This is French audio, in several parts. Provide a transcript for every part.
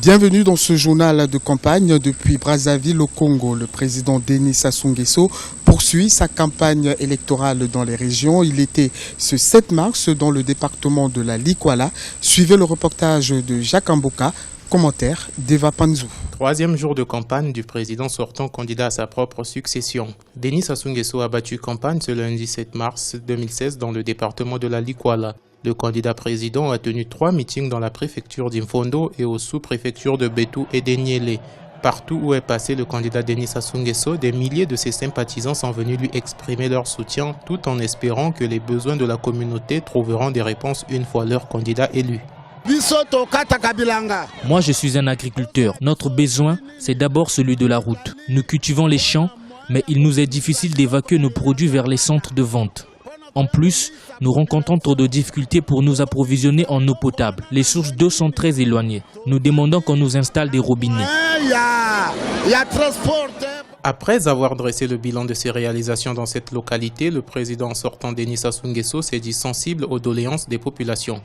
Bienvenue dans ce journal de campagne depuis Brazzaville au Congo. Le président Denis Sassou Nguesso poursuit sa campagne électorale dans les régions. Il était ce 7 mars dans le département de la Likwala. Suivez le reportage de Jacques Amboka. Commentaire d'Eva Panzou. Troisième jour de campagne du président sortant candidat à sa propre succession. Denis Sassou Nguesso a battu campagne ce lundi 7 mars 2016 dans le département de la Likwala. Le candidat président a tenu 3 meetings dans la préfecture d'Imfondo et aux sous-préfectures de Betou et d'Enyele. Partout où est passé le candidat Denis Sassou Nguesso, des milliers de ses sympathisants sont venus lui exprimer leur soutien tout en espérant que les besoins de la communauté trouveront des réponses une fois leur candidat élu. Moi, je suis un agriculteur. Notre besoin, c'est d'abord celui de la route. Nous cultivons les champs, mais il nous est difficile d'évacuer nos produits vers les centres de vente. En plus, nous rencontrons trop de difficultés pour nous approvisionner en eau potable. Les sources d'eau sont très éloignées. Nous demandons qu'on nous installe des robinets. Après avoir dressé le bilan de ses réalisations dans cette localité, le président sortant Denis Sassou Nguesso s'est dit sensible aux doléances des populations.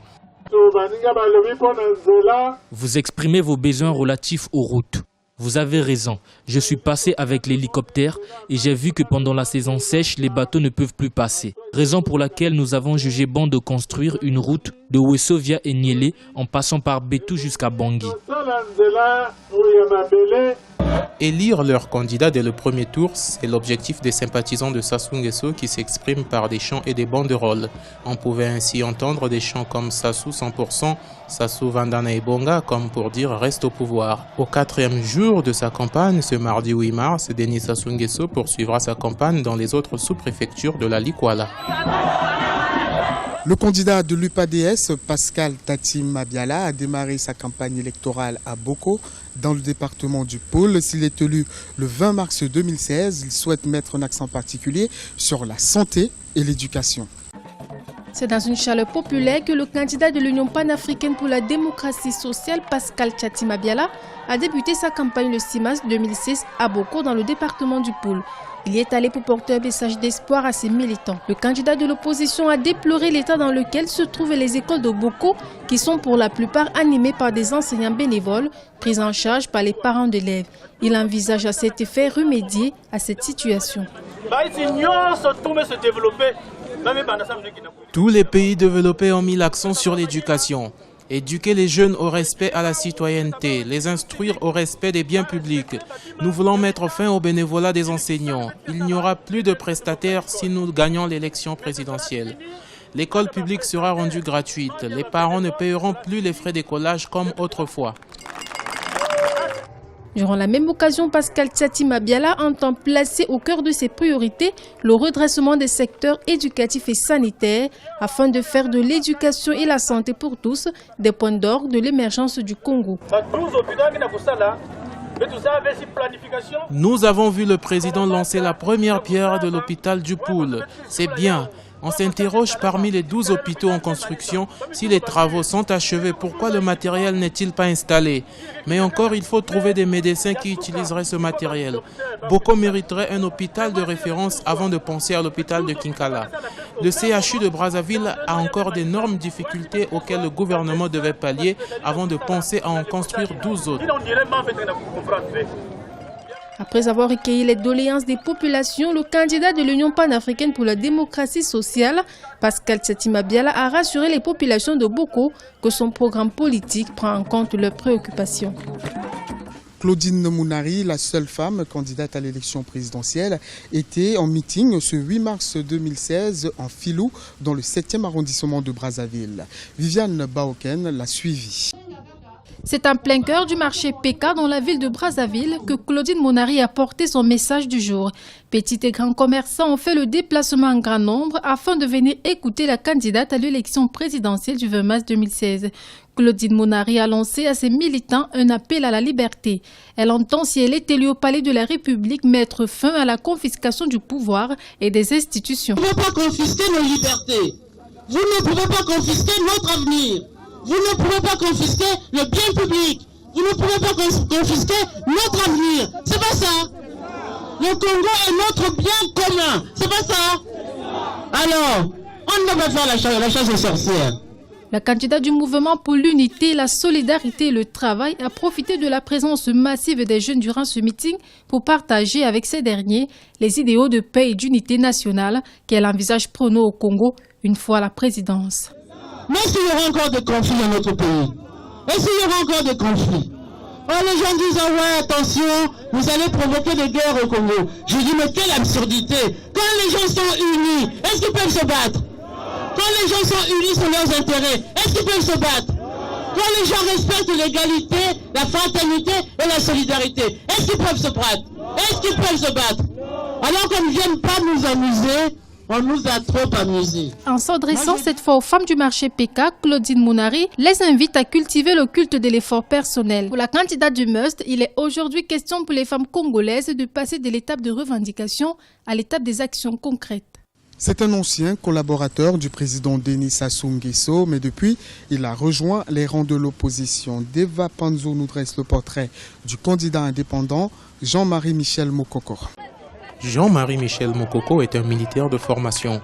Vous exprimez vos besoins relatifs aux routes. Vous avez raison. Je suis passé avec l'hélicoptère et j'ai vu que pendant la saison sèche, les bateaux ne peuvent plus passer. Raison pour laquelle nous avons jugé bon de construire une route de Wesso via Enyele en passant par Betou jusqu'à Bangui. Élire leur candidat dès le premier tour, c'est l'objectif des sympathisants de Sassou Nguesso qui s'expriment par des chants et des banderoles. On pouvait ainsi entendre des chants comme Sassou 100%, Sassou Vandana et Bonga, comme pour dire reste au pouvoir. Au 4e jour de sa campagne, ce mardi 8 mars, Denis Sassou Nguesso poursuivra sa campagne dans les autres sous-préfectures de la Likwala. Le candidat de l'UPADS, Pascal Tati Mabiala, a démarré sa campagne électorale à Boko, dans le département du Pôle. S'il est élu le 20 mars 2016, il souhaite mettre un accent particulier sur la santé et l'éducation. C'est dans une chaleur populaire que le candidat de l'Union panafricaine pour la démocratie sociale, Pascal Tati Mabiala, a débuté sa campagne le 6 mars 2016 à Boko, dans le département du Pôle. Il y est allé pour porter un message d'espoir à ses militants. Le candidat de l'opposition a déploré l'état dans lequel se trouvent les écoles de Boko, qui sont pour la plupart animées par des enseignants bénévoles, pris en charge par les parents d'élèves. Il envisage à cet effet remédier à cette situation. Tous les pays développés ont mis l'accent sur l'éducation. Éduquer les jeunes au respect à la citoyenneté, les instruire au respect des biens publics. Nous voulons mettre fin au bénévolat des enseignants. Il n'y aura plus de prestataires si nous gagnons l'élection présidentielle. L'école publique sera rendue gratuite. Les parents ne paieront plus les frais d'écolage comme autrefois. Durant la même occasion, Pascal Tati Mabiala entend placer au cœur de ses priorités le redressement des secteurs éducatifs et sanitaires afin de faire de l'éducation et la santé pour tous des points d'orgue de l'émergence du Congo. Nous avons vu le président lancer la première pierre de l'hôpital du Poul. C'est bien. On s'interroge parmi les 12 hôpitaux en construction, si les travaux sont achevés, pourquoi le matériel n'est-il pas installé? Mais encore, il faut trouver des médecins qui utiliseraient ce matériel. Boko mériterait un hôpital de référence avant de penser à l'hôpital de Kinkala. Le CHU de Brazzaville a encore d'énormes difficultés auxquelles le gouvernement devait pallier avant de penser à en construire 12 autres. Après avoir recueilli les doléances des populations, le candidat de l'Union panafricaine pour la démocratie sociale, Pascal Tati Mabiala, a rassuré les populations de Boko que son programme politique prend en compte leurs préoccupations. Claudine Mounari, la seule femme candidate à l'élection présidentielle, était en meeting ce 8 mars 2016 en Filou, dans le 7e arrondissement de Brazzaville. Viviane Baoken l'a suivie. C'est en plein cœur du marché PK dans la ville de Brazzaville que Claudine Mounari a porté son message du jour. Petits et grands commerçants ont fait le déplacement en grand nombre afin de venir écouter la candidate à l'élection présidentielle du 20 mars 2016. Claudine Mounari a lancé à ses militants un appel à la liberté. Elle entend, si elle est élue au palais de la République, mettre fin à la confiscation du pouvoir et des institutions. Vous ne pouvez pas confisquer nos libertés. Vous ne pouvez pas confisquer notre avenir. Vous ne pouvez pas confisquer le bien public. Vous ne pouvez pas confisquer notre avenir. C'est pas ça. Le Congo est notre bien commun. C'est pas ça. Alors, on ne va pas faire la chasse aux sorcières. Le candidat du mouvement pour l'unité, la solidarité et le travail a profité de la présence massive des jeunes durant ce meeting pour partager avec ces derniers les idéaux de paix et d'unité nationale qu'elle envisage prôner au Congo une fois à la présidence. Mais s'il y aura encore des conflits dans notre pays, et s'il y aura encore des conflits, les gens disent « ouais, attention, vous allez provoquer des guerres au Congo ». Je dis « mais quelle absurdité! Quand les gens sont unis, est-ce qu'ils peuvent se battre? Quand les gens sont unis sur leurs intérêts, est-ce qu'ils peuvent se battre? Quand les gens respectent l'égalité, la fraternité et la solidarité, est-ce qu'ils peuvent se battre? Est-ce qu'ils peuvent se battre? Alors qu'on ne vienne pas nous amuser, on nous a trop amusés. En s'adressant cette fois aux femmes du marché PK, Claudine Mounari les invite à cultiver le culte de l'effort personnel. Pour la candidate du MUST, il est aujourd'hui question pour les femmes congolaises de passer de l'étape de revendication à l'étape des actions concrètes. C'est un ancien collaborateur du président Denis Sassou Nguesso, mais depuis, il a rejoint les rangs de l'opposition. Deva Panzo nous dresse le portrait du candidat indépendant Jean-Marie Michel Mokoko. Jean-Marie Michel Mokoko est un militaire de formation.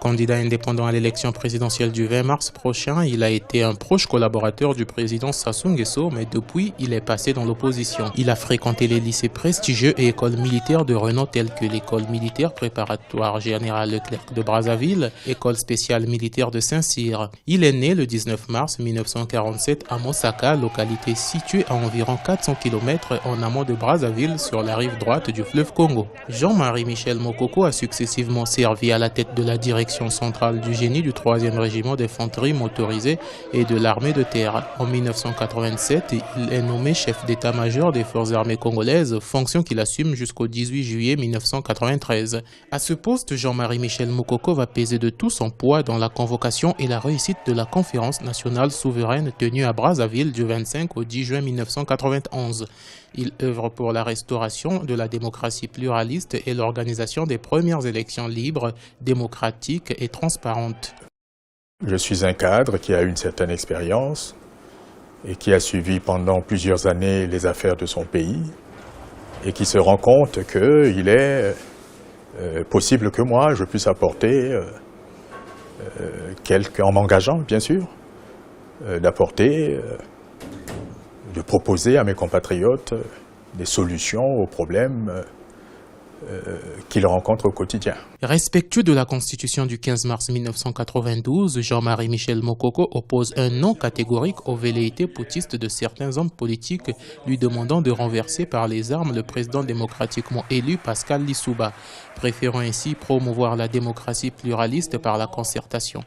Candidat indépendant à l'élection présidentielle du 20 mars prochain, il a été un proche collaborateur du président Sassou Nguesso, mais depuis, il est passé dans l'opposition. Il a fréquenté les lycées prestigieux et écoles militaires de renom telles que l'école militaire préparatoire générale Leclerc de Brazzaville, école spéciale militaire de Saint-Cyr. Il est né le 19 mars 1947 à Mosaka, localité située à environ 400 km en amont de Brazzaville sur la rive droite du fleuve Congo. Jean-Marie Michel Mokoko a successivement servi à la tête de la direction centrale du génie du 3e régiment d'infanterie motorisée et de l'armée de terre. En 1987, il est nommé chef d'état-major des forces armées congolaises, fonction qu'il assume jusqu'au 18 juillet 1993. À ce poste, Jean-Marie Michel Mokoko va peser de tout son poids dans la convocation et la réussite de la conférence nationale souveraine tenue à Brazzaville du 25 au 10 juin 1991. Il œuvre pour la restauration de la démocratie pluraliste et l'organisation des premières élections libres, démocratiques et transparentes. Je suis un cadre qui a une certaine expérience et qui a suivi pendant plusieurs années les affaires de son pays et qui se rend compte qu'il est possible que moi je puisse apporter, en m'engageant bien sûr, de proposer à mes compatriotes des solutions aux problèmes qu'ils rencontrent au quotidien. Respectueux de la Constitution du 15 mars 1992, Jean-Marie Michel Mokoko oppose un non catégorique aux velléités putschistes de certains hommes politiques lui demandant de renverser par les armes le président démocratiquement élu Pascal Lissouba, préférant ainsi promouvoir la démocratie pluraliste par la concertation.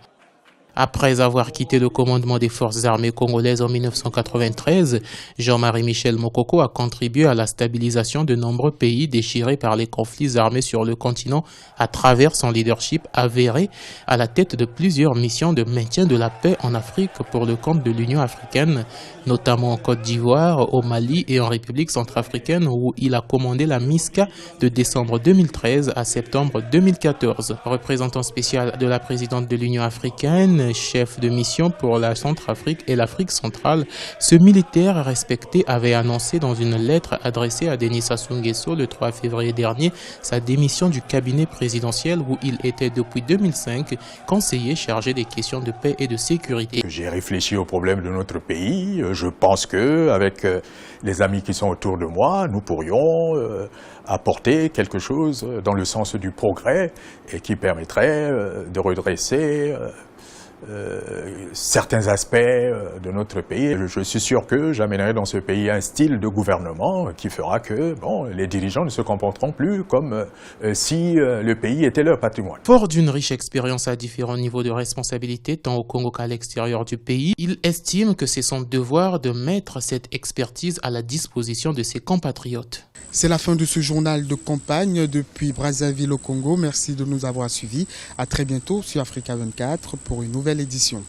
Après avoir quitté le commandement des forces armées congolaises en 1993, Jean-Marie Michel Mokoko a contribué à la stabilisation de nombreux pays déchirés par les conflits armés sur le continent à travers son leadership avéré à la tête de plusieurs missions de maintien de la paix en Afrique pour le compte de l'Union africaine, notamment en Côte d'Ivoire, au Mali et en République centrafricaine où il a commandé la MISCA de décembre 2013 à septembre 2014. Représentant spécial de la présidente de l'Union africaine, chef de mission pour la Centrafrique et l'Afrique centrale, ce militaire respecté avait annoncé dans une lettre adressée à Denis Sassou Nguesso le 3 février dernier sa démission du cabinet présidentiel où il était depuis 2005 conseiller chargé des questions de paix et de sécurité. J'ai réfléchi aux problèmes de notre pays. Je pense qu'avec les amis qui sont autour de moi, nous pourrions apporter quelque chose dans le sens du progrès et qui permettrait de redresser certains aspects de notre pays. Je suis sûr que j'amènerai dans ce pays un style de gouvernement qui fera que les dirigeants ne se comporteront plus comme si le pays était leur patrimoine. Fort d'une riche expérience à différents niveaux de responsabilité, tant au Congo qu'à l'extérieur du pays, il estime que c'est son devoir de mettre cette expertise à la disposition de ses compatriotes. C'est la fin de ce journal de campagne depuis Brazzaville au Congo. Merci de nous avoir suivis. À très bientôt sur Africa 24 pour une nouvelle édition.